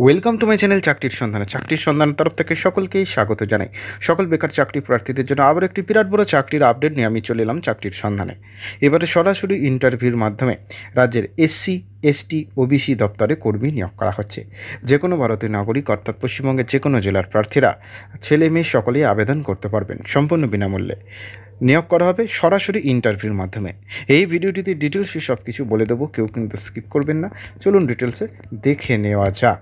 Welcome to my channel চাকরির সন্ধান তরফ থেকে সকলকেই স্বাগত জানাই। সকল বেকার চাকরি প্রার্থীদের জন্য আবার একটি বিরাট বড় চাকরির আপডেট নিয়ে আমি চলে এলাম চাকরির সন্ধানে। এবারে সরাসরি ইন্টারভিউর মাধ্যমে রাজ্যের এসসি এসটি ওবিসি দপ্তরে কর্মী নিয়োগ করা হচ্ছে। যে কোনো ভারতীয় নাগরিক অর্থাৎ পশ্চিমবঙ্গের যে কোনো জেলার প্রার্থীরা ছেলে মেয়ে সকলেই আবেদন করতে পারবেন সম্পূর্ণ বিনামূল্যে। নিয়োগ করা হবে সরাসরি ইন্টারভিউর মাধ্যমে। এই ভিডিওটিতে ডিটেলসে সব কিছু বলে দেবো, কেউ কিন্তু স্কিপ করবেন না। চলুন ডিটেলসে দেখে নেওয়া যাক।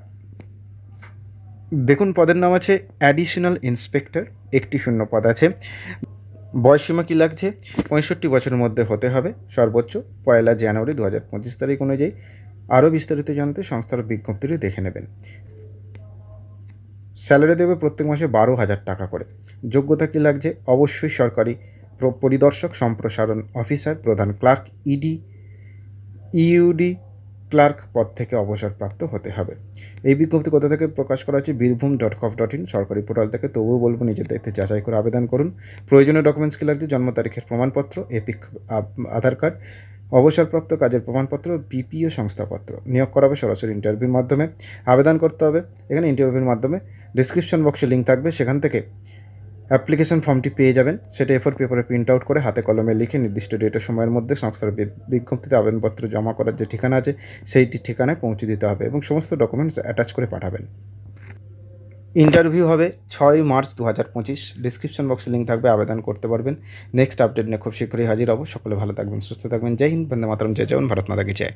দেখুন, পদের নাম আছে অ্যাডিশনাল ইন্সপেক্টর, একটি শূন্য পদ আছে। বয়সসীমা কী লাগছে? 65 বছরের মধ্যে হতে হবে সর্বোচ্চ। 1 জানুয়ারি 2025 তারিখ অনুযায়ী। আরও বিস্তারিত জানতে সংস্থার বিজ্ঞপ্তিটি দেখে নেবেন। স্যালারি দেবে প্রত্যেক মাসে 12,000 টাকা করে। যোগ্যতা কী লাগছে? অবশ্যই সরকারি পরিদর্শক, সম্প্রসারণ অফিসার, প্রধান ক্লার্ক, ইউডি ক্লার্ক পদ থেকে অবসরপ্রাপ্ত হতে হবে। এই বিজ্ঞপ্তি কোথা থেকে প্রকাশ করা হচ্ছে? birbhum.gov.in সরকারি পোর্টাল থেকে। তবুও বলবো নিজের দায়িত্বে যাচাই করে আবেদন করুন। প্রয়োজনীয় ডকুমেন্টস কী লাগছে? জন্ম তারিখের প্রমাণপত্র, এপিক আধার কার্ড, অবসরপ্রাপ্ত কাজের প্রমাণপত্র, বিপিও শংসাপত্র। নিয়োগ করা হবে সরাসরি ইন্টারভিউর মাধ্যমে। আবেদন করতে হবে এখানে ইন্টারভিউর মাধ্যমে। ডিসক্রিপশন বক্সে লিঙ্ক থাকবে, সেখান থেকে অ্যাপ্লিকেশন ফর্মটি পেয়ে যাবেন। সেটা এ4 পেপারে প্রিন্ট আউট করে হাতে কলমে লিখে নির্দিষ্ট ডেটের সময়ের মধ্যে সংস্থার বিজ্ঞপ্তিতে আবেদনপত্র জমা করার যে ঠিকানা আছে সেইটি ঠিকানায় পৌঁছে দিতে হবে এবং সমস্ত ডকুমেন্টস অ্যাটাচ করে পাঠাবেন। ইন্টারভিউ হবে 6 মার্চ 2025। ডিসক্রিপশন বক্সে লিঙ্ক থাকবে, আবেদন করতে পারবেন। নেক্সট আপডেট নিয়ে খুব শীঘ্রই হাজির হব। সকলে ভালো থাকবেন, সুস্থ থাকবেন। জয় হিন্দ, বন্দে মাতরম, জয় জওয়ান, ভারত মাতা কি জয়।